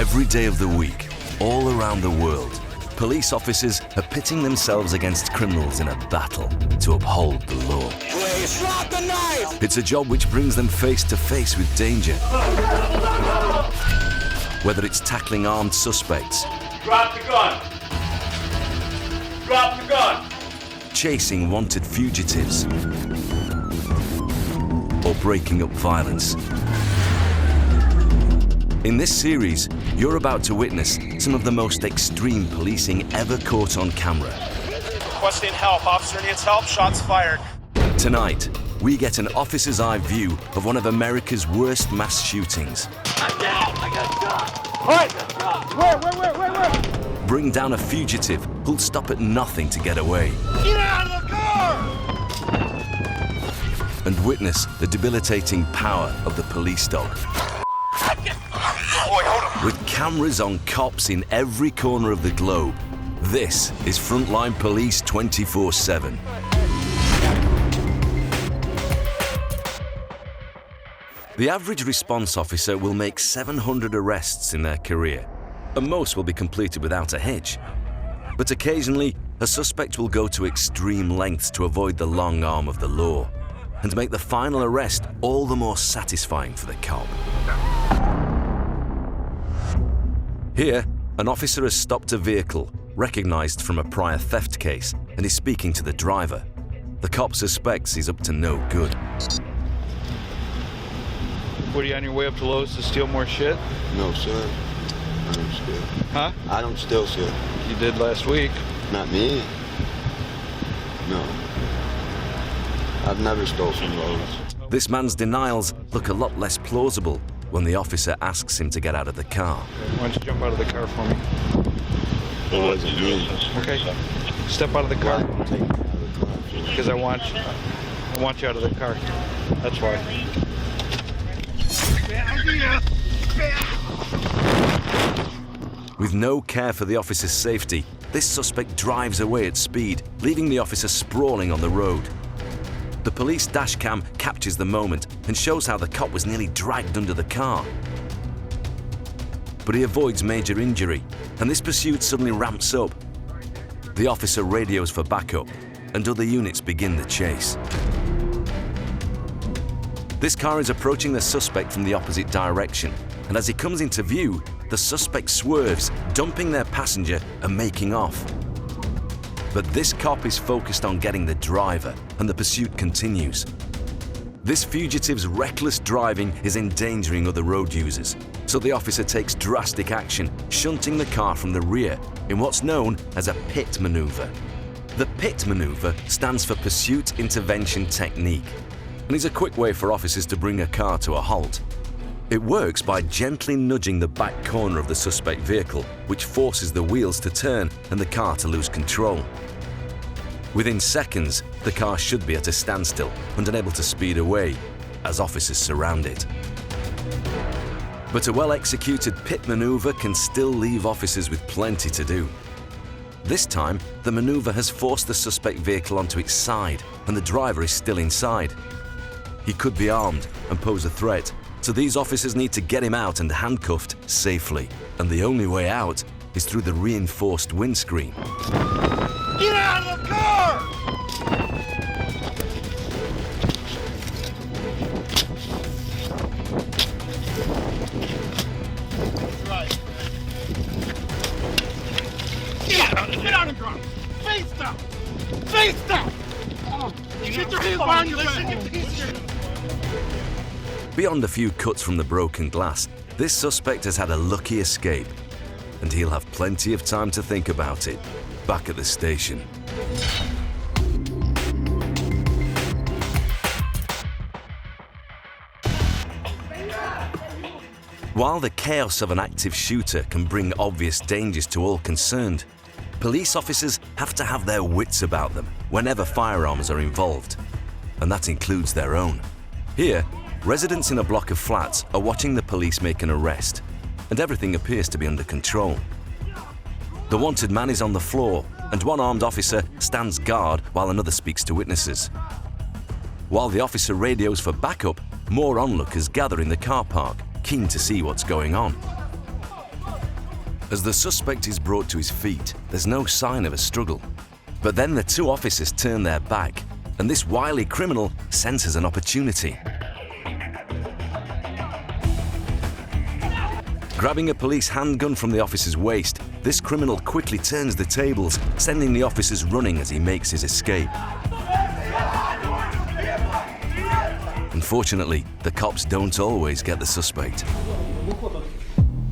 Every day of the week, all around the world, police officers are pitting themselves against criminals in a battle to uphold the law. Please drop the knife! It's a job which brings them face to face with danger. Whether it's tackling armed suspects, drop the gun! Drop the gun! Chasing wanted fugitives, or breaking up violence. In this series, you're about to witness some of the most extreme policing ever caught on camera. Requesting help. Officer needs help. Shots fired. Tonight, we get an officer's eye view of one of America's worst mass shootings. I got shot. Where? Bring down a fugitive who'll stop at nothing to get away. Get out of the car! And witness the debilitating power of the police dog. With cameras on cops in every corner of the globe, this is Frontline Police 24/7. The average response officer will make 700 arrests in their career, and most will be completed without a hitch. But occasionally, a suspect will go to extreme lengths to avoid the long arm of the law, and make the final arrest all the more satisfying for the cop. Here, an officer has stopped a vehicle, recognized from a prior theft case, and is speaking to the driver. The cop suspects he's up to no good. What, are you on your way up to Lowe's to steal more shit? No, sir. I don't steal. Huh? I don't steal, sir. You did last week. Not me. No. I've never stole from Lowe's. This man's denials look a lot less plausible when the officer asks him to get out of the car. Why don't you jump out of the car for me? It wasn't me. Okay. Step out of the car. Why take me out of the car? Because I want you out of the car. That's why. With no care for the officer's safety, this suspect drives away at speed, leaving the officer sprawling on the road. The police dash cam captures the moment and shows how the cop was nearly dragged under the car. But he avoids major injury, and this pursuit suddenly ramps up. The officer radios for backup, and other units begin the chase. This car is approaching the suspect from the opposite direction, and as he comes into view, the suspect swerves, dumping their passenger and making off. But this cop is focused on getting the driver, and the pursuit continues. This fugitive's reckless driving is endangering other road users, so the officer takes drastic action, shunting the car from the rear in what's known as a pit maneuver. The pit maneuver stands for Pursuit Intervention Technique, and is a quick way for officers to bring a car to a halt. It works by gently nudging the back corner of the suspect vehicle, which forces the wheels to turn and the car to lose control. Within seconds, the car should be at a standstill and unable to speed away, as officers surround it. But a well-executed pit maneuver can still leave officers with plenty to do. This time, the maneuver has forced the suspect vehicle onto its side, and the driver is still inside. He could be armed and pose a threat, so these officers need to get him out and handcuffed safely. And the only way out is through the reinforced windscreen. Get out of the car! Right. Get out of the car! Face down! Face down! Get your hands behind your back! Beyond a few cuts from the broken glass, this suspect has had a lucky escape, and he'll have plenty of time to think about it back at the station. While the chaos of an active shooter can bring obvious dangers to all concerned, police officers have to have their wits about them whenever firearms are involved, and that includes their own. Here, residents in a block of flats are watching the police make an arrest, and everything appears to be under control. The wanted man is on the floor, and one armed officer stands guard while another speaks to witnesses. While the officer radios for backup, more onlookers gather in the car park, keen to see what's going on. As the suspect is brought to his feet, there's no sign of a struggle. But then the two officers turn their back, and this wily criminal senses an opportunity. Grabbing a police handgun from the officer's waist, this criminal quickly turns the tables, sending the officers running as he makes his escape. Unfortunately, the cops don't always get the suspect.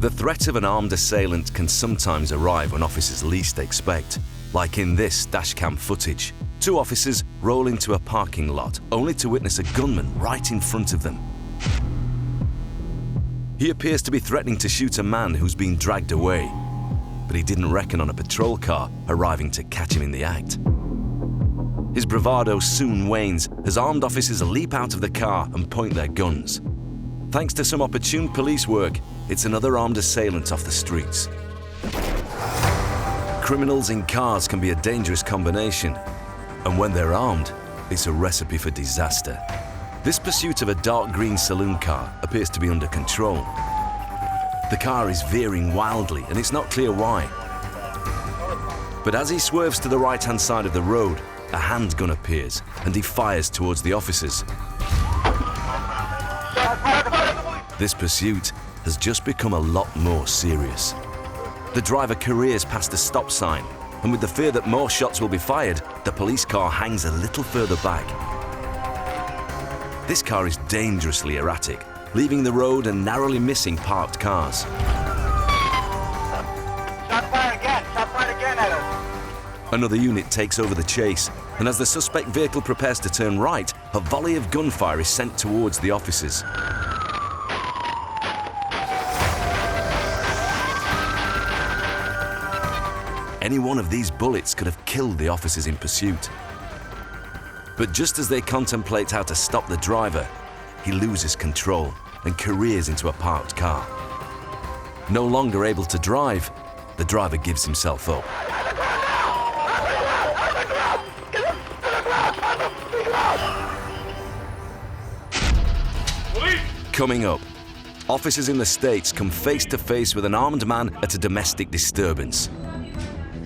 The threat of an armed assailant can sometimes arrive when officers least expect, like in this dashcam footage. Two officers roll into a parking lot, only to witness a gunman right in front of them. He appears to be threatening to shoot a man who's been dragged away, but he didn't reckon on a patrol car arriving to catch him in the act. His bravado soon wanes as armed officers leap out of the car and point their guns. Thanks to some opportune police work, it's another armed assailant off the streets. Criminals in cars can be a dangerous combination, and when they're armed, it's a recipe for disaster. This pursuit of a dark green saloon car appears to be under control. The car is veering wildly, and it's not clear why. But as he swerves to the right-hand side of the road, a handgun appears, and he fires towards the officers. This pursuit has just become a lot more serious. The driver careers past a stop sign, and with the fear that more shots will be fired, the police car hangs a little further back. This car is dangerously erratic, leaving the road and narrowly missing parked cars. Shot fired again at us. Another unit takes over the chase, and as the suspect vehicle prepares to turn right, a volley of gunfire is sent towards the officers. Any one of these bullets could have killed the officers in pursuit. But just as they contemplate how to stop the driver, he loses control and careers into a parked car. No longer able to drive, the driver gives himself up. Coming up, officers in the States come face to face with an armed man at a domestic disturbance.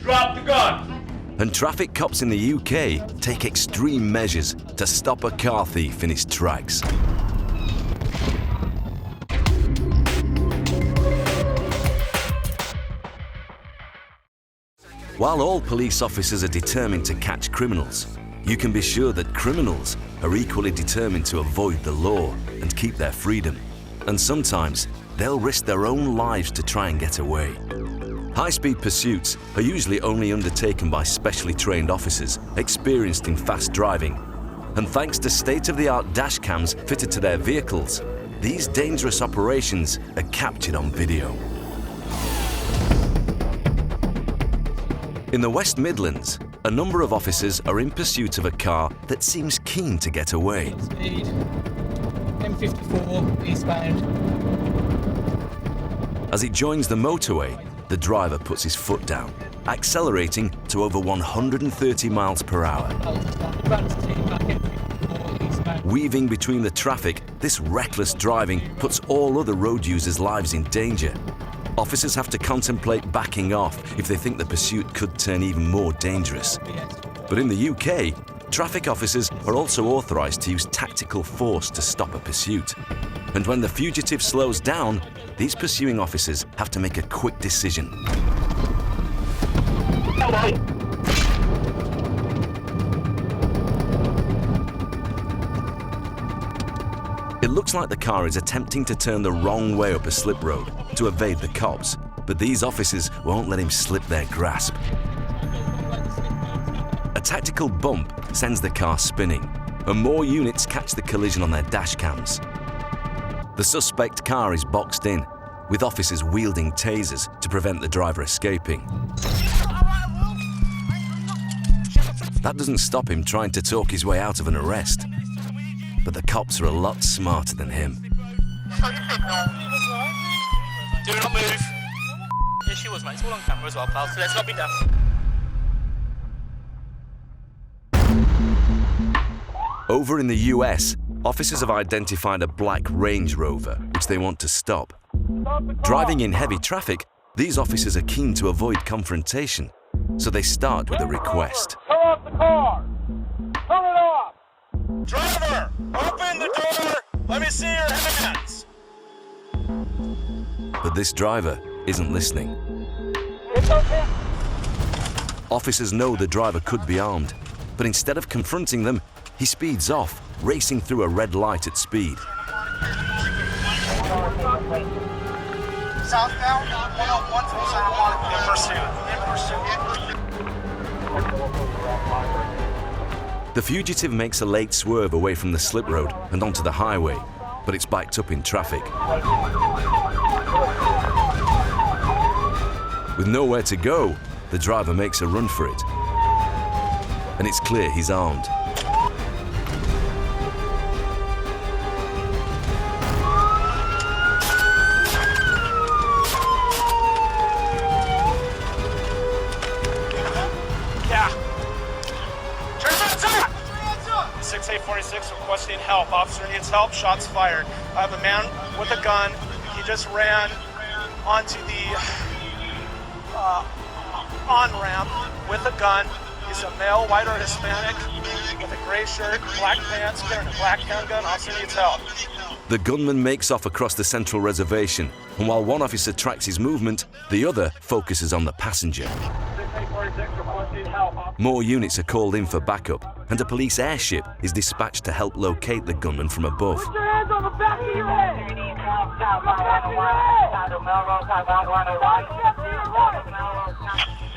Drop the gun. And traffic cops in the UK take extreme measures to stop a car thief in his tracks. While all police officers are determined to catch criminals, you can be sure that criminals are equally determined to avoid the law and keep their freedom. And sometimes they'll risk their own lives to try and get away. High-speed pursuits are usually only undertaken by specially trained officers experienced in fast driving. And thanks to state-of-the-art dash cams fitted to their vehicles, these dangerous operations are captured on video. In the West Midlands, a number of officers are in pursuit of a car that seems keen to get away. Speed, M54, eastbound. As it joins the motorway, the driver puts his foot down, accelerating to over 130 miles per hour. Weaving between the traffic, this reckless driving puts all other road users' lives in danger. Officers have to contemplate backing off if they think the pursuit could turn even more dangerous. But in the UK, traffic officers are also authorised to use tactical force to stop a pursuit. And when the fugitive slows down, these pursuing officers have to make a quick decision. It looks like the car is attempting to turn the wrong way up a slip road to evade the cops, but these officers won't let him slip their grasp. A tactical bump sends the car spinning, and more units catch the collision on their dash cams. The suspect car is boxed in, with officers wielding tasers to prevent the driver escaping. That doesn't stop him trying to talk his way out of an arrest. But the cops are a lot smarter than him. Do not move. Yeah, she was, mate. It's all on camera as well, pal, so let's not be daft. Over in the US, officers have identified a black Range Rover, which they want to stop. Driving in heavy traffic, These officers are keen to avoid confrontation, so they start with a request. Turn off the car! Turn it off! Driver, open the door. Let me see your hands. But this driver isn't listening. It's okay. Officers know the driver could be armed, but instead of confronting them, he speeds off, racing through a red light at speed. Southbound, 101 from San Juan. In pursuit. The fugitive makes a late swerve away from the slip road and onto the highway, but it's backed up in traffic. With nowhere to go, the driver makes a run for it. And it's clear he's armed. Yeah. Turn hands up! 6846 requesting help. Officer needs help. Shots fired. I have a man with a gun. He just ran onto the on-ramp with a gun. He's a male, white or Hispanic, with a gray shirt, black pants, carrying a black handgun. Officer needs help. The gunman makes off across the central reservation, and while one officer tracks his movement, the other focuses on the passenger. 6846 requesting help. More units are called in for backup, and a police airship is dispatched to help locate the gunman from above. Put your hands on the back of your head!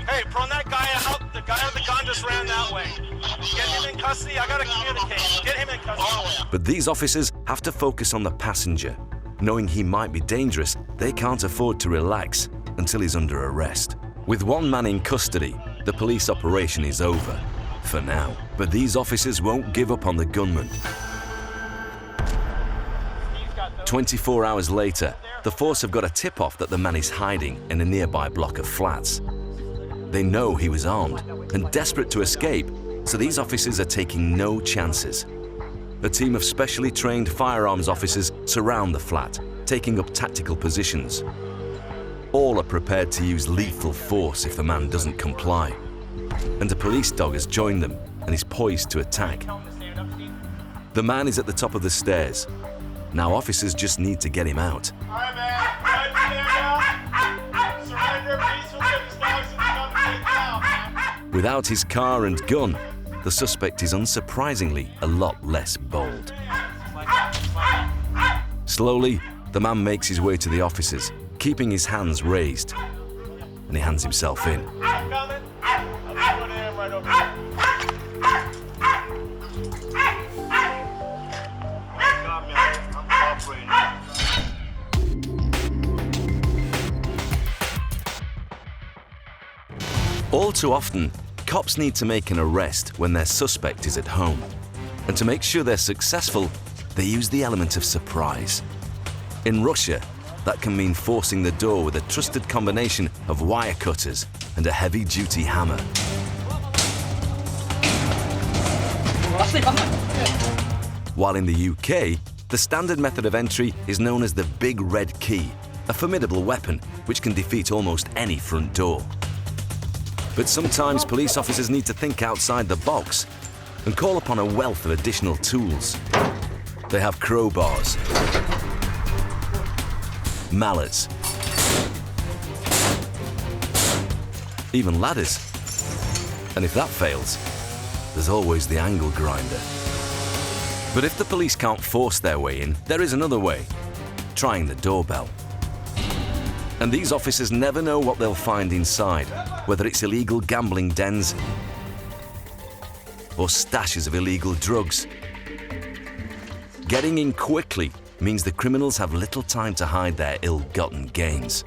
Hey, prone that guy out. The guy with the gun just ran that way. Get him in custody. I gotta communicate. Get him in custody. But these officers have to focus on the passenger. Knowing he might be dangerous, they can't afford to relax until he's under arrest. With one man in custody, the police operation is over, for now. But these officers won't give up on the gunman. 24 hours later, the force have got a tip-off that the man is hiding in a nearby block of flats. They know he was armed and desperate to escape, so these officers are taking no chances. A team of specially trained firearms officers surround the flat, taking up tactical positions. All are prepared to use lethal force if the man doesn't comply. And a police dog has joined them and is poised to attack. The man is at the top of the stairs. Now officers just need to get him out. All right, man. Stand down. Surrender peacefully. This dog's gonna come take you out, man. Without his car and gun, the suspect is unsurprisingly a lot less bold. Slowly, the man makes his way to the officers, keeping his hands raised, and he hands himself in. I'm coming. I'll put him right over here. God, man. I'm cooperating. All too often, cops need to make an arrest when their suspect is at home. And to make sure they're successful, they use the element of surprise. In Russia, that can mean forcing the door with a trusted combination of wire cutters and a heavy-duty hammer. While in the UK, the standard method of entry is known as the Big Red Key, a formidable weapon which can defeat almost any front door. But sometimes police officers need to think outside the box and call upon a wealth of additional tools. They have crowbars, mallets, even ladders. And if that fails, there's always the angle grinder. But if the police can't force their way in, there is another way: trying the doorbell. And these officers never know what they'll find inside, whether it's illegal gambling dens or stashes of illegal drugs. Getting in quickly means the criminals have little time to hide their ill-gotten gains.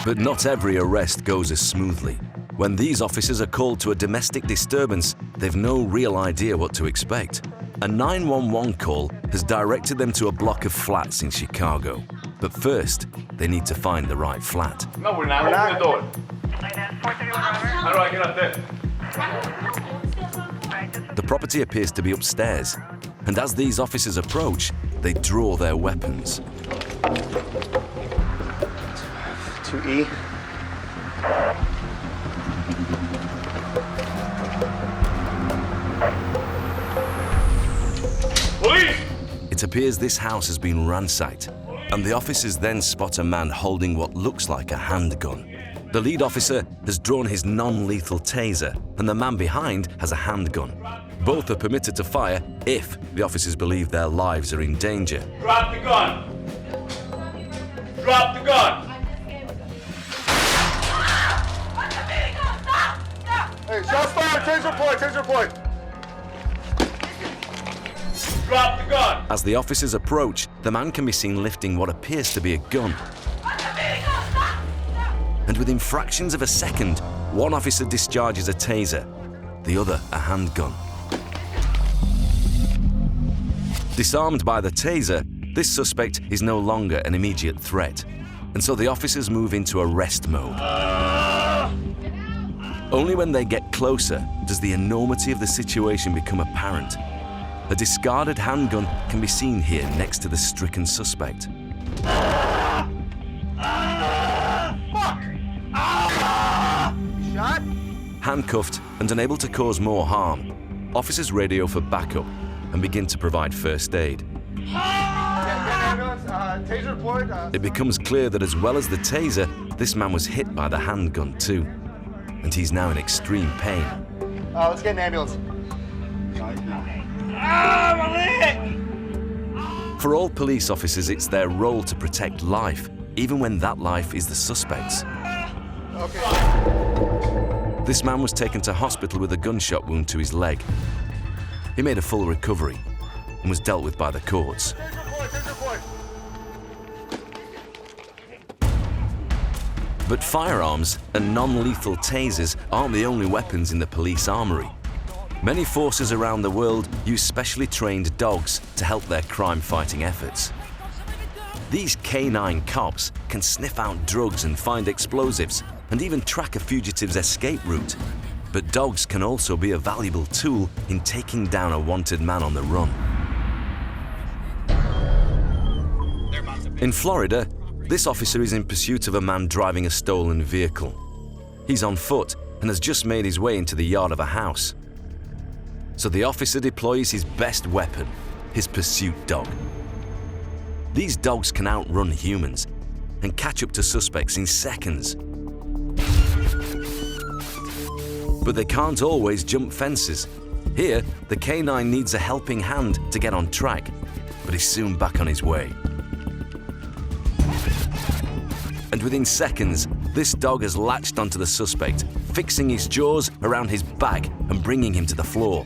But not every arrest goes as smoothly. When these officers are called to a domestic disturbance, they've no real idea what to expect. A 911 call has directed them to a block of flats in Chicago. But first, they need to find the right flat. No, we're not. Open the door. How do I get up there? The property appears to be upstairs, and as these officers approach, they draw their weapons. 2E. Police! It appears this house has been ransacked, and the officers then spot a man holding what looks like a handgun. The lead officer has drawn his non-lethal taser, and the man behind has a handgun. Both are permitted to fire if the officers believe their lives are in danger. Drop the gun! Drop the gun! Hey, shots fired! Taser point! Taser point! Drop the gun! As the officers approach, the man can be seen lifting what appears to be a gun. And within fractions of a second, one officer discharges a taser, the other a handgun. Disarmed by the taser, this suspect is no longer an immediate threat, and so the officers move into arrest mode. Only when they get closer does the enormity of the situation become apparent. A discarded handgun can be seen here next to the stricken suspect. Shot? Handcuffed and unable to cause more harm, officers radio for backup and begin to provide first aid. Ambulance, taser point. It becomes clear that as well as the taser, this man was hit by the handgun too, and he's now in extreme pain. Let's get an ambulance. For all police officers, it's their role to protect life, even when that life is the suspect's. Okay. This man was taken to hospital with a gunshot wound to his leg. He made a full recovery and was dealt with by the courts. Taser point! But firearms and non-lethal tasers aren't the only weapons in the police armory. Many forces around the world use specially trained dogs to help their crime-fighting efforts. These canine cops can sniff out drugs and find explosives, and even track a fugitive's escape route. But dogs can also be a valuable tool in taking down a wanted man on the run. In Florida, this officer is in pursuit of a man driving a stolen vehicle. He's on foot and has just made his way into the yard of a house. So the officer deploys his best weapon, his pursuit dog. These dogs can outrun humans and catch up to suspects in seconds. But they can't always jump fences. Here, the canine needs a helping hand to get on track, but he's soon back on his way. And within seconds, this dog has latched onto the suspect, fixing his jaws around his back and bringing him to the floor.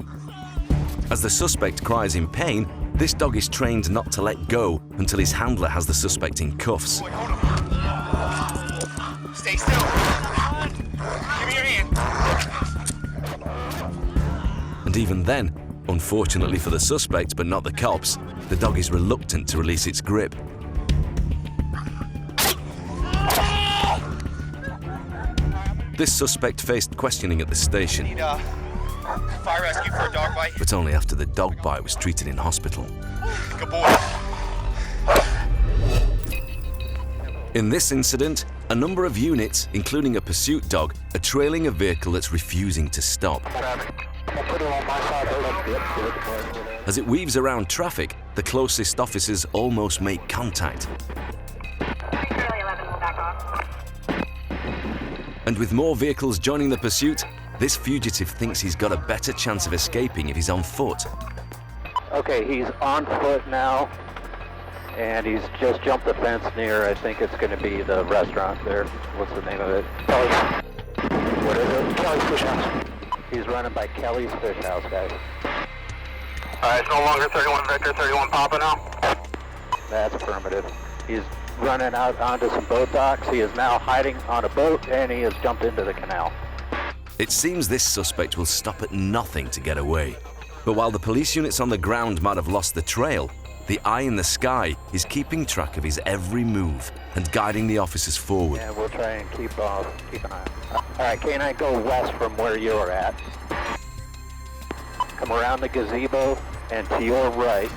As the suspect cries in pain, this dog is trained not to let go until his handler has the suspect in cuffs. Stay still. Give me your hand. And even then, unfortunately for the suspect but not the cops, the dog is reluctant to release its grip. This suspect faced questioning at the station, Need fire rescue for a dog bite. but only after the dog bite was treated in hospital. Good boy. In this incident, a number of units, including a pursuit dog, are trailing a vehicle that's refusing to stop. As it weaves around traffic, the closest officers almost make contact. And with more vehicles joining the pursuit, this fugitive thinks he's got a better chance of escaping if he's on foot. Okay, he's on foot now, and he's just jumped the fence near, I think it's going to be the restaurant there. What's the name of it? Kelly's. What is it? Kelly's Fish House. He's running by Kelly's Fish House, guys. Alright, it's no longer 31 Victor, 31 Papa now. That's affirmative. He's running out onto some boat docks. He is now hiding on a boat, and he has jumped into the canal. It seems this suspect will stop at nothing to get away. But while the police units on the ground might have lost the trail, the eye in the sky is keeping track of his every move and guiding the officers forward. Yeah, we'll try and keep an eye. All right, Canine, go west from where you're at. Come around the gazebo and to your right.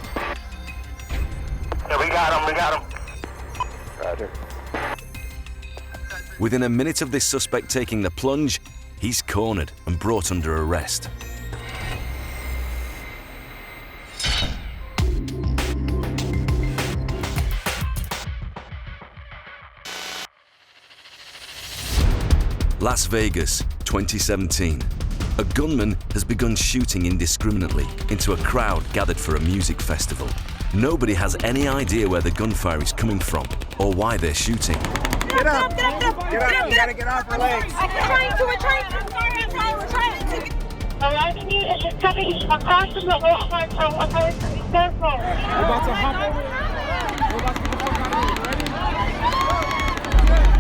Yeah, we got him. Roger. Within a minute of this suspect taking the plunge, he's cornered and brought under arrest. Las Vegas, 2017. A gunman has begun shooting indiscriminately into a crowd gathered for a music festival. Nobody has any idea where the gunfire is coming from or why they're shooting. Get up. Get up. You gotta get off your legs. We're trying to. Arriving is just coming across from the whole side, so we're about to hop over. We're about to get the fuck out of here. Ready?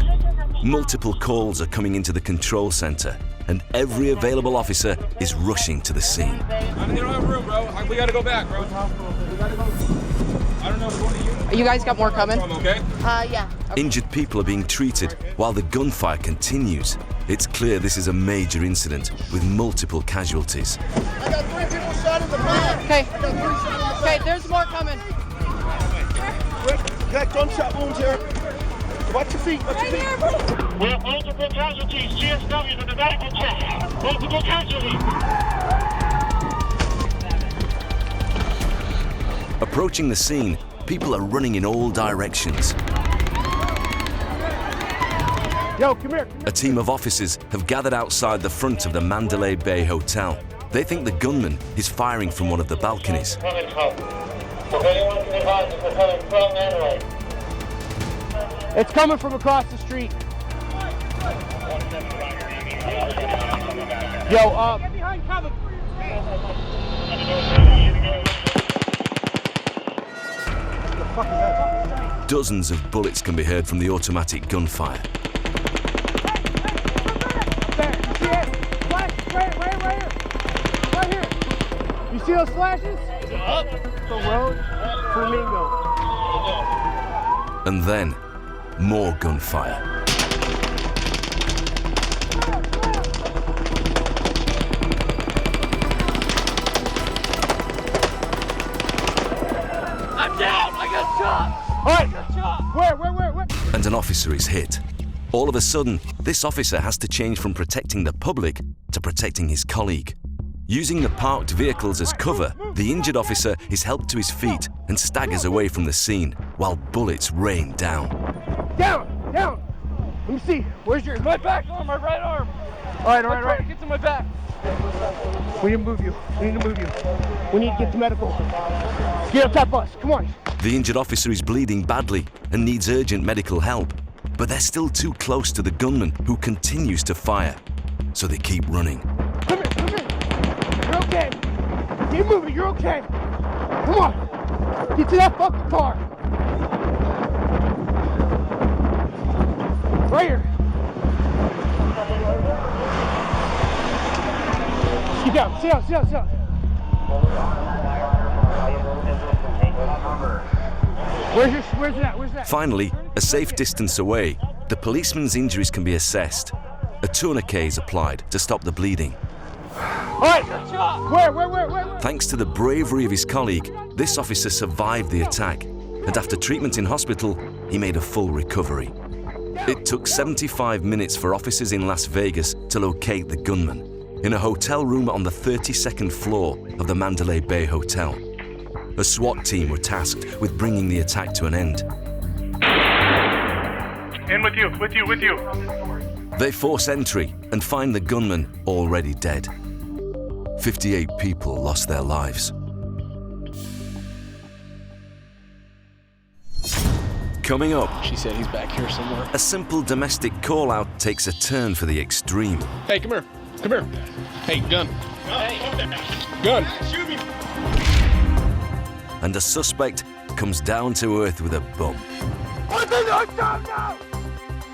Multiple calls are coming into the control center, and every available officer is rushing to the scene. They don't have room, bro. We gotta go back, bro. I don't know. You guys got more coming? Okay? Yeah. Injured people are being treated while the gunfire continues. It's clear this is a major incident with multiple casualties. I got 3 people shot in the back. Okay. Okay, there's more coming. Got gunshot wounds here. Watch your feet. Watch your feet. We have multiple casualties. CSW to the medical check. Multiple casualties. Approaching the scene, people are running in all directions. Yo, come here. A team of officers have gathered outside the front of the Mandalay Bay Hotel. They think the gunman is firing from one of the balconies. If anyone can advise if we're coming from Mandalay. It's coming from across the street. Yo, get behind cover. The fuck is that? Dozens of bullets can be heard from the automatic gunfire. There, you see it? Flash, right here. Right here. You see those flashes? Up the road, Flamingo. And then, more gunfire. I'm down! I got shot! All right. Where? And an officer is hit. All of a sudden, this officer has to change from protecting the public to protecting his colleague. Using the parked vehicles as cover, the injured officer is helped to his feet and staggers away from the scene while bullets rain down. Down. Let me see. Where's your... My back arm, my right arm! All right. Get to my back! We need to move you. We need to get to medical. Get up that bus. Come on. The injured officer is bleeding badly and needs urgent medical help. But they're still too close to the gunman who continues to fire. So they keep running. Come here. You're okay. Keep moving. You're okay. Come on. Get to that fucking car. Right here. Get down. Sit down. Where's that? Finally, a safe distance away, the policeman's injuries can be assessed. A tourniquet is applied to stop the bleeding. All right. Where? Thanks to the bravery of his colleague, this officer survived the attack, and after treatment in hospital, he made a full recovery. It took 75 minutes for officers in Las Vegas to locate the gunman in a hotel room on the 32nd floor of the Mandalay Bay Hotel. A SWAT team were tasked with bringing the attack to an end. In with you. They force entry and find the gunman already dead. 58 people lost their lives. Coming up, She said he's back here somewhere. a simple domestic call-out takes a turn for the extreme. Hey, come here. Hey, gun. Gun. And a suspect comes down to earth with a bump. Put it down now!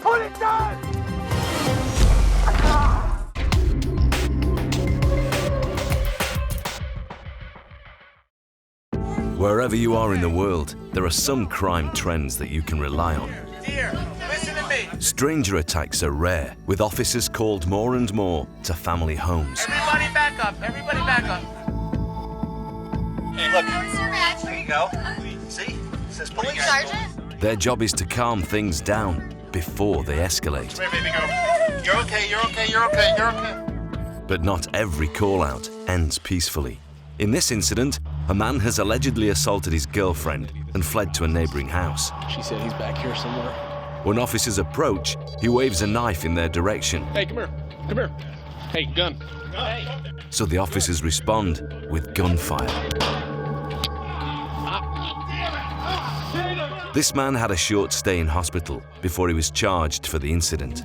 Put it down! Wherever you are in the world, there are some crime trends that you can rely on. Dear, listen to me. Stranger attacks are rare, with officers called more and more to family homes. Everybody back up. Everybody back up. Hey, look. There you go. See? It says police. Sergeant? Their job is to calm things down before they escalate. Come here, baby, go. You're okay, you're okay, you're okay, you're okay. But not every call-out ends peacefully. In this incident, a man has allegedly assaulted his girlfriend and fled to a neighboring house. She said he's back here somewhere. When officers approach, he waves a knife in their direction. Hey, come here. Come here. Hey, gun. Hey. So the officers respond with gunfire. This man had a short stay in hospital before he was charged for the incident.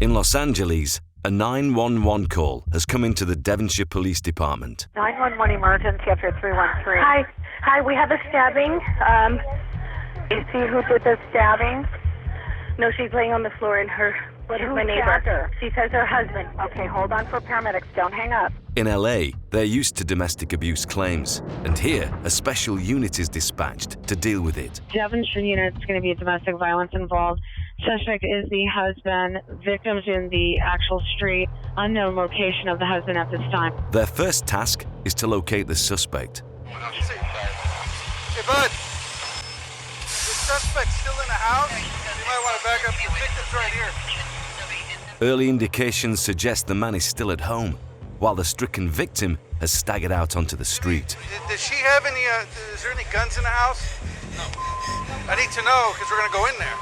In Los Angeles, a 911 call has come into the Devonshire Police Department. 911 emergency after 313. Hi, we have a stabbing. You see who did the stabbing? No, she's laying on the floor in her. What is my neighbor? She says her husband. Okay, hold on for paramedics. Don't hang up. In LA, they're used to domestic abuse claims, and here, a special unit is dispatched to deal with it. Devonshire unit's going to be domestic violence involved. Suspect is the husband. Victims in the actual street. Unknown location of the husband at this time. Their first task is to locate the suspect. Hey, bud. The suspect's still in the house? You might want to back up. The victim's right here. Early indications suggest the man is still at home, while the stricken victim has staggered out onto the street. Does she have any, is there any guns in the house? No. I need to know, because we're going to go in there.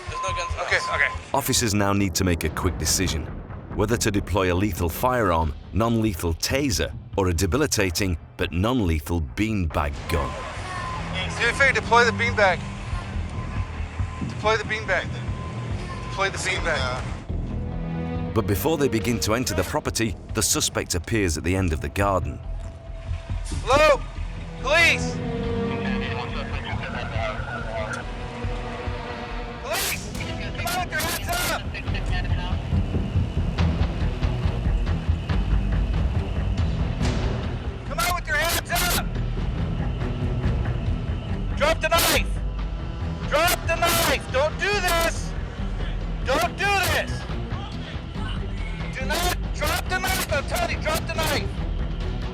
There's no guns in the house. Okay. Officers now need to make a quick decision, whether to deploy a lethal firearm, non-lethal taser, or a debilitating but non-lethal beanbag gun. Do me a favor, deploy the beanbag. Deploy the beanbag. Deploy the beanbag. But before they begin to enter the property, the suspect appears at the end of the garden. Hello? Police! Police! Come on with your hands up! Come on with your hands up! Drop the knife! Drop the knife! Don't do this! Don't do this! Do not drop the knife! I'm telling you, drop the knife!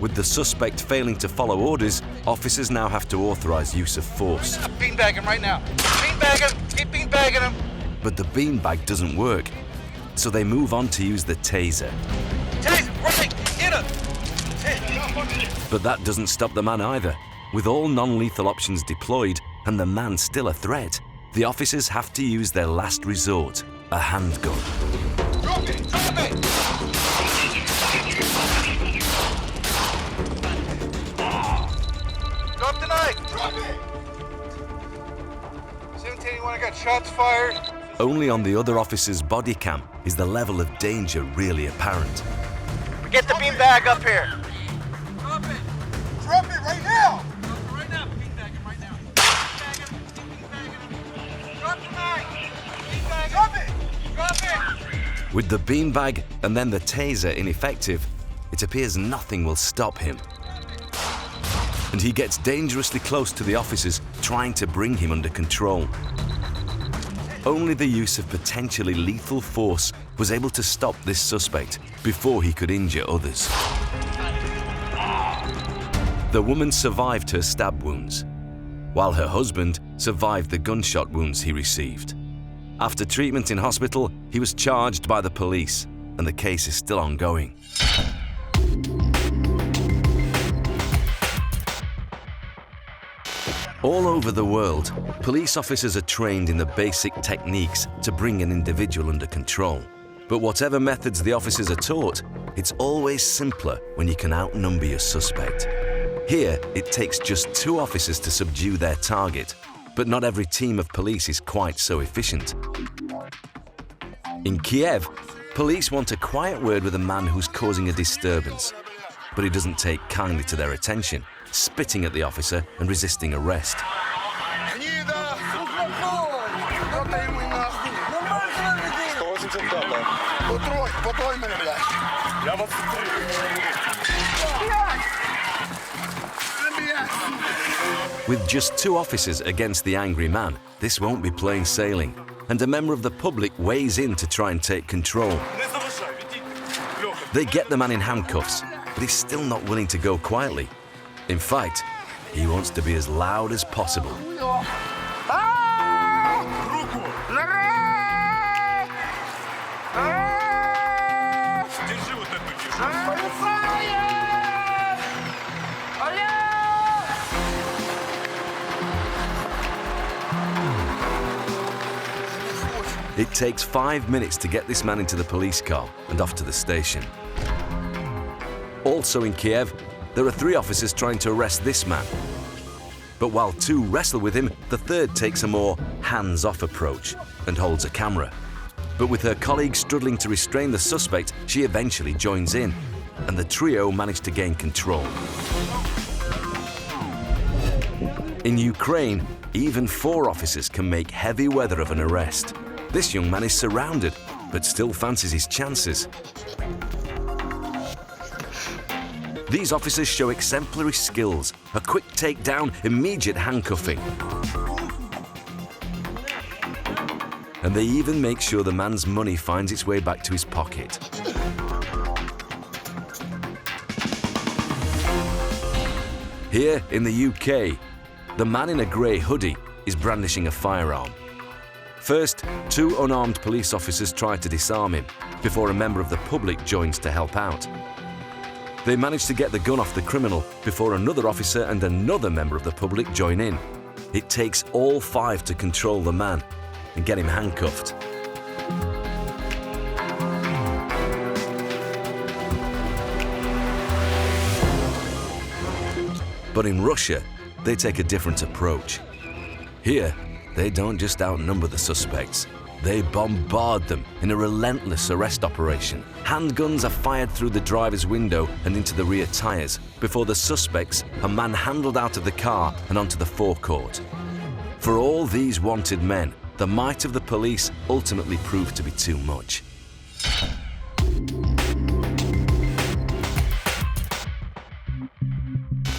With the suspect failing to follow orders, officers now have to authorize use of force. Beanbag him right now. Beanbag him! Keep beanbagging him! But the beanbag doesn't work, so they move on to use the taser. Taser! Right! Get him! But that doesn't stop the man either. With all non-lethal options deployed and the man still a threat, the officers have to use their last resort, a handgun. Drop it! Drop it! Drop the knife! Drop it! 1781, I got shots fired. Only on the other officer's body cam is the level of danger really apparent. Get the beanbag up here. Drop it! Drop it right now! Drop it right now. Beanbag him right now. Beanbag him. Beanbag him. Drop the knife! Beanbag him. Drop it! Drop it! With the beanbag and then the taser ineffective, it appears nothing will stop him. And he gets dangerously close to the officers, trying to bring him under control. Only the use of potentially lethal force was able to stop this suspect before he could injure others. The woman survived her stab wounds, while her husband survived the gunshot wounds he received. After treatment in hospital, he was charged by the police, and the case is still ongoing. All over the world, police officers are trained in the basic techniques to bring an individual under control. But whatever methods the officers are taught, it's always simpler when you can outnumber your suspect. Here, it takes just 2 officers to subdue their target, but not every team of police is quite so efficient. In Kiev, police want a quiet word with a man who's causing a disturbance, but he doesn't take kindly to their attention, spitting at the officer and resisting arrest. With just 2 officers against the angry man, this won't be plain sailing, and a member of the public weighs in to try and take control. They get the man in handcuffs, but he's still not willing to go quietly. In fact, he wants to be as loud as possible. It takes 5 minutes to get this man into the police car and off to the station. Also in Kiev, there are 3 officers trying to arrest this man. But while 2 wrestle with him, the 3rd takes a more hands-off approach and holds a camera. But with her colleague struggling to restrain the suspect, she eventually joins in, and the trio manage to gain control. In Ukraine, even 4 officers can make heavy weather of an arrest. This young man is surrounded, but still fancies his chances. These officers show exemplary skills, a quick takedown, immediate handcuffing. And they even make sure the man's money finds its way back to his pocket. Here in the UK, the man in a grey hoodie is brandishing a firearm. First, 2 unarmed police officers try to disarm him, before a member of the public joins to help out. They manage to get the gun off the criminal before another officer and another member of the public join in. It takes all 5 to control the man and get him handcuffed. But in Russia, they take a different approach. Here, they don't just outnumber the suspects. They bombard them in a relentless arrest operation. Handguns are fired through the driver's window and into the rear tires before the suspects are manhandled out of the car and onto the forecourt. For all these wanted men, the might of the police ultimately proved to be too much.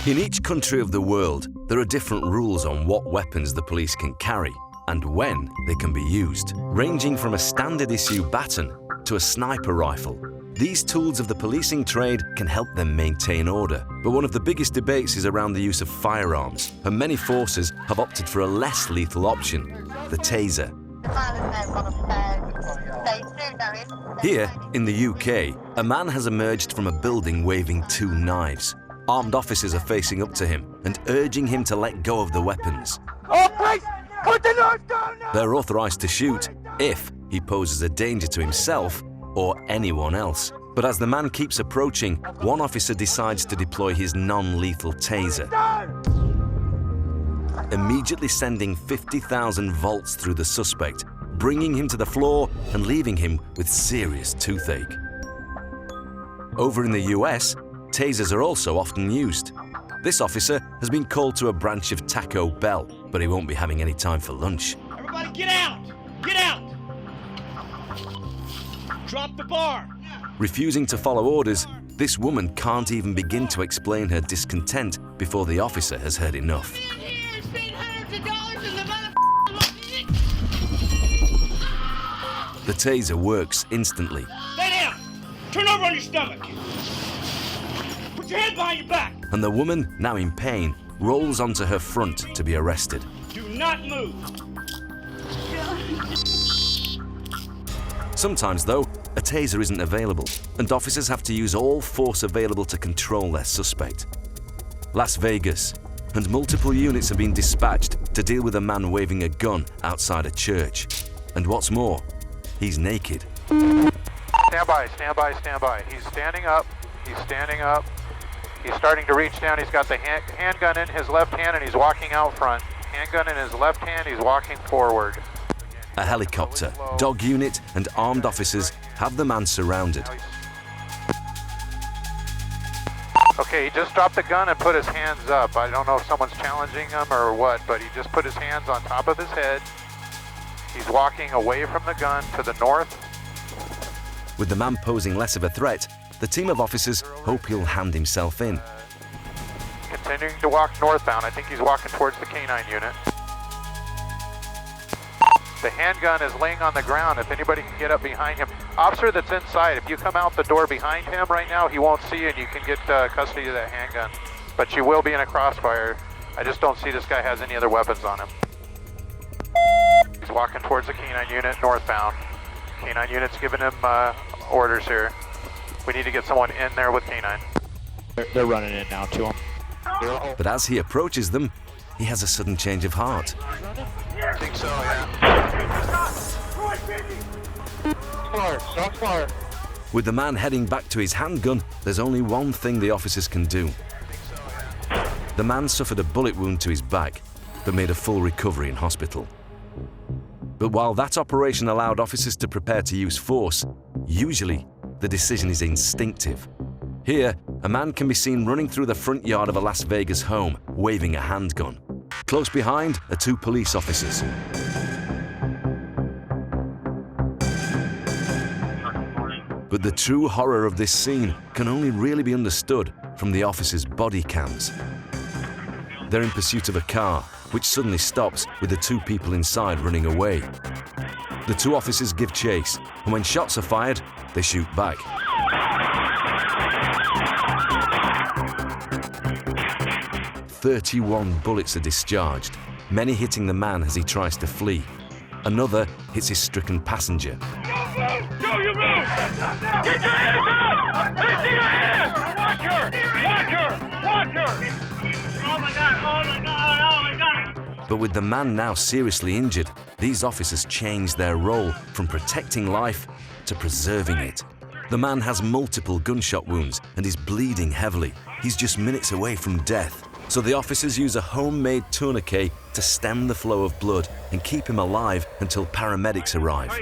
In each country of the world, there are different rules on what weapons the police can carry and when they can be used, ranging from a standard issue baton to a sniper rifle. These tools of the policing trade can help them maintain order. But one of the biggest debates is around the use of firearms, and many forces have opted for a less lethal option, the taser. Here, in the UK, a man has emerged from a building waving 2 knives. Armed officers are facing up to him and urging him to let go of the weapons. Oh, please, put the knife down now! They're authorized to shoot if he poses a danger to himself or anyone else. But as the man keeps approaching, one officer decides to deploy his non-lethal taser, immediately sending 50,000 volts through the suspect, bringing him to the floor and leaving him with serious toothache. Over in the US, tasers are also often used. This officer has been called to a branch of Taco Bell, but he won't be having any time for lunch. Everybody get out! Get out! Drop the bar! Refusing to follow orders, this woman can't even begin to explain her discontent before the officer has heard enough. The taser works instantly. Lay down! Turn over on your stomach! Put your head behind your back! And the woman, now in pain, rolls onto her front to be arrested. Do not move! Sometimes, though, a taser isn't available, and officers have to use all force available to control their suspect. Las Vegas, and multiple units have been dispatched to deal with a man waving a gun outside a church. And what's more, he's naked. Stand by, stand by, stand by. He's standing up. He's standing up. He's starting to reach down. He's got the handgun in his left hand and he's walking out front. Handgun in his left hand, he's walking forward. A helicopter, dog unit, and armed officers have the man surrounded. Okay, he just dropped the gun and put his hands up. I don't know if someone's challenging him or what, but he just put his hands on top of his head. He's walking away from the gun to the north. With the man posing less of a threat, the team of officers hope he'll hand himself in. continuing to walk northbound. I think he's walking towards the Canine unit. The handgun is laying on the ground. If anybody can get up behind him. Officer that's inside, if you come out the door behind him right now, he won't see you and you can get custody of that handgun. But you will be in a crossfire. I just don't see this guy has any other weapons on him. He's walking towards the Canine unit northbound. Canine unit's giving him orders here. We need to get someone in there with Canine. They're running in now to him. But as he approaches them, he has a sudden change of heart. I think so, yeah. With the man heading back to his handgun, there's only one thing the officers can do. The man suffered a bullet wound to his back, but made a full recovery in hospital. But while that operation allowed officers to prepare to use force, usually the decision is instinctive. Here, a man can be seen running through the front yard of a Las Vegas home, waving a handgun. Close behind are two police officers. But the true horror of this scene can only really be understood from the officers' body cams. They're in pursuit of a car, which suddenly stops with the two people inside running away. The two officers give chase, and when shots are fired, they shoot back. "31 bullets are discharged, many hitting the man as he tries to flee. Another hits his stricken passenger. Go, you move! Get your hands up! Let's see your hands! Watch her! Watch her! Watch her! Oh my God! Oh my God! Oh my God! But with the man now seriously injured, these officers change their role from protecting life to preserving it. The man has multiple gunshot wounds and is bleeding heavily. He's just minutes away from death. So the officers use a homemade tourniquet to stem the flow of blood and keep him alive until paramedics arrive.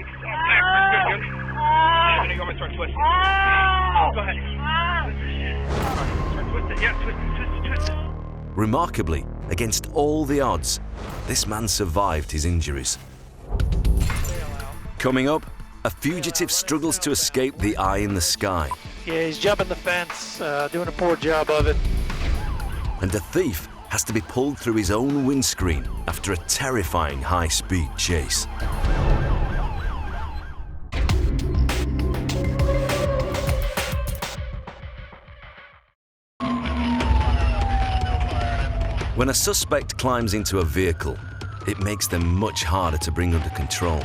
Remarkably, against all the odds, this man survived his injuries. Coming up, a fugitive struggles to escape the eye in the sky. Yeah, he's jumping the fence, doing a poor job of it. And a thief has to be pulled through his own windscreen after a terrifying high-speed chase. When a suspect climbs into a vehicle, it makes them much harder to bring under control.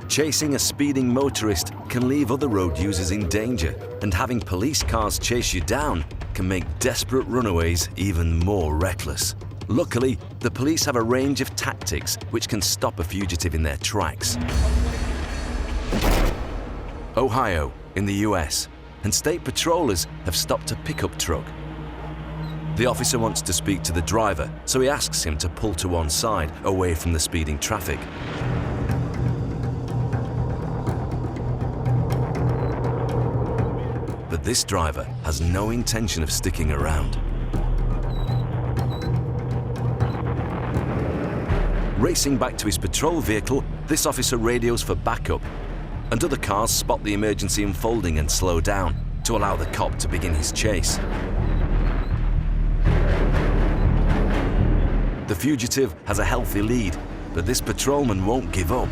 Chasing a speeding motorist can leave other road users in danger, and having police cars chase you down can make desperate runaways even more reckless. Luckily, the police have a range of tactics which can stop a fugitive in their tracks. Ohio, in the US, and state patrollers have stopped a pickup truck. The officer wants to speak to the driver, so he asks him to pull to one side, away from the speeding traffic. But this driver has no intention of sticking around. Racing back to his patrol vehicle, this officer radios for backup, and other cars spot the emergency unfolding and slow down to allow the cop to begin his chase. The fugitive has a healthy lead, but this patrolman won't give up.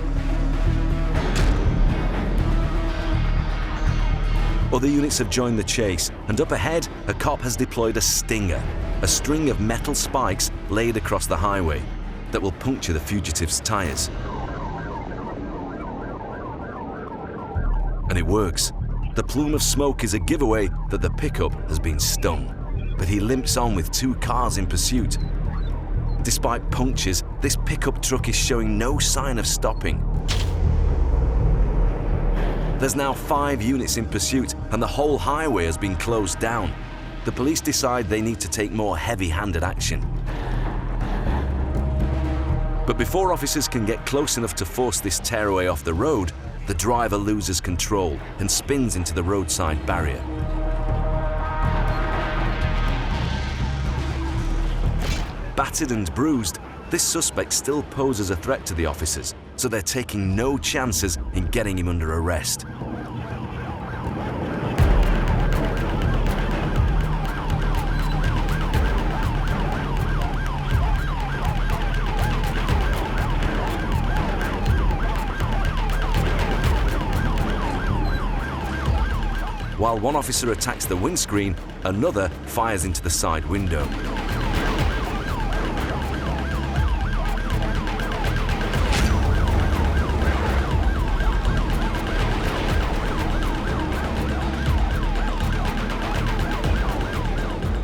Other units have joined the chase, and up ahead, a cop has deployed a stinger, a string of metal spikes laid across the highway that will puncture the fugitive's tires. And it works. The plume of smoke is a giveaway that the pickup has been stung, but he limps on with two cars in pursuit. Despite punctures, this pickup truck is showing no sign of stopping. There's now 5 units in pursuit, and the whole highway has been closed down. The police decide they need to take more heavy-handed action. But before officers can get close enough to force this tearaway off the road, the driver loses control and spins into the roadside barrier. Battered and bruised, this suspect still poses a threat to the officers, so they're taking no chances in getting him under arrest. While one officer attacks the windscreen, another fires into the side window.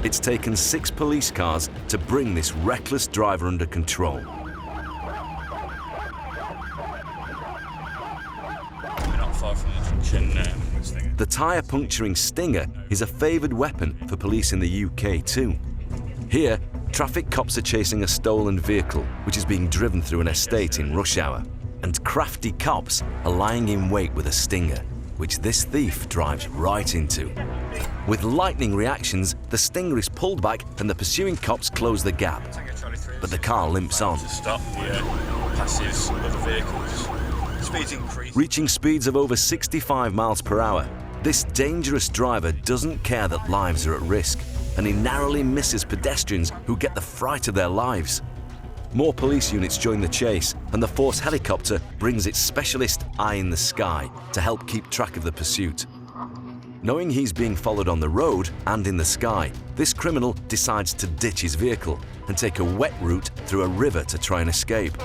It's taken 6 police cars to bring this reckless driver under control. We're not far from the junction Stinger. The tyre puncturing Stinger is a favoured weapon for police in the UK too. Here, traffic cops are chasing a stolen vehicle which is being driven through an estate in rush hour. And crafty cops are lying in wait with a Stinger, which this thief drives right into. With lightning reactions, the Stinger is pulled back and the pursuing cops close the gap. But the car limps on. Stop the passes of other vehicles. Speeds increase. Reaching speeds of over 65 miles per hour, this dangerous driver doesn't care that lives are at risk, and he narrowly misses pedestrians who get the fright of their lives. More police units join the chase, and the Force helicopter brings its specialist eye in the sky to help keep track of the pursuit. Knowing he's being followed on the road and in the sky, this criminal decides to ditch his vehicle and take a wet route through a river to try and escape.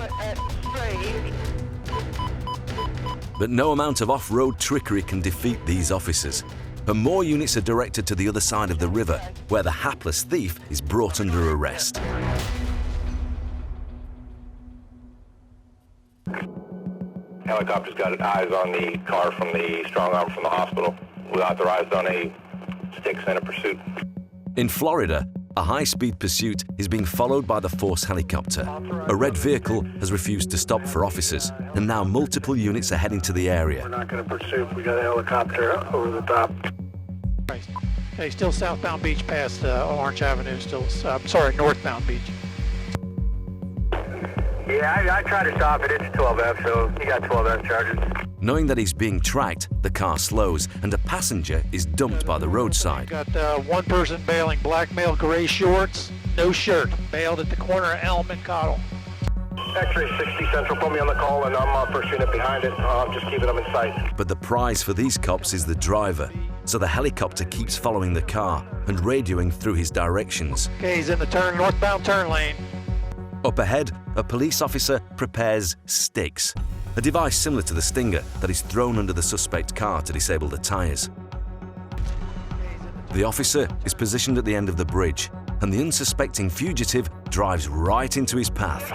But no amount of off-road trickery can defeat these officers, and more units are directed to the other side of the river, where the hapless thief is brought under arrest. Helicopter's got eyes on the car from the strong arm from the hospital. We authorized on a stick center pursuit. In Florida, a high-speed pursuit is being followed by the Force helicopter. A red vehicle has refused to stop for officers, and now multiple units are heading to the area. We're not going to pursue. We got a helicopter over the top. Hey, still southbound Beach past Orange Avenue, still, northbound Beach. Yeah, I tried to stop it. It's 12F, so he got 12F charges. Knowing that he's being tracked, the car slows, and a passenger is dumped by the roadside. Got one person bailing, black male, gray shorts, no shirt, bailed at the corner of Elm and Cottle. X-ray 60 Central, put me on the call, and I'm first unit behind it. I'm just keeping them in sight. But the prize for these cops is the driver, so the helicopter keeps following the car and radioing through his directions. Okay, he's in the northbound turn lane. Up ahead, a police officer prepares sticks, a device similar to the Stinger that is thrown under the suspect car to disable the tyres. The officer is positioned at the end of the bridge, and the unsuspecting fugitive drives right into his path.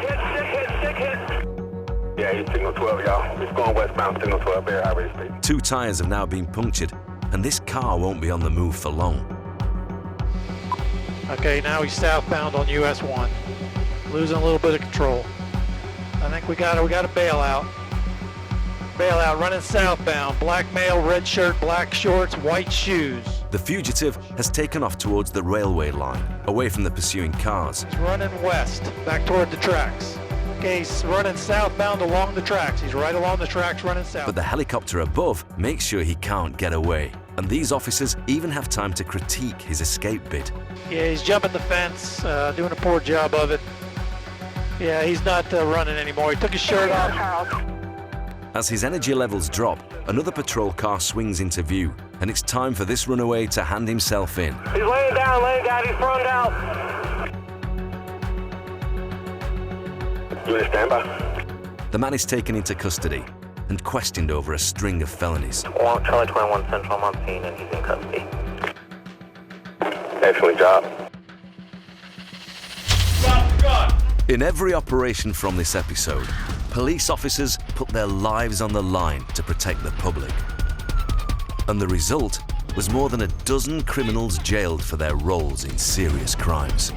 Yeah, he's signal 12, y'all. He's going westbound, signal 12, very high rate speed. 2 tyres have now been punctured, and this car won't be on the move for long. Okay, now he's southbound on US 1. Losing a little bit of control. I think we got a bailout. Bailout running southbound. Black male, red shirt, black shorts, white shoes. The fugitive has taken off towards the railway line, away from the pursuing cars. He's running west, back toward the tracks. Okay, he's running southbound along the tracks. He's right along the tracks running south. But the helicopter above makes sure he can't get away. And these officers even have time to critique his escape bid. Yeah, he's jumping the fence, doing a poor job of it. Yeah, he's not running anymore. He took his shirt off. As his energy levels drop, another patrol car swings into view, and it's time for this runaway to hand himself in. He's laying down, he's thrown out. You stand by? The man is taken into custody and questioned over a string of felonies. Charlie 21 Central, I'm on scene and he's in custody. Excellent job. In every operation from this episode, police officers put their lives on the line to protect the public. And the result was more than a dozen criminals jailed for their roles in serious crimes.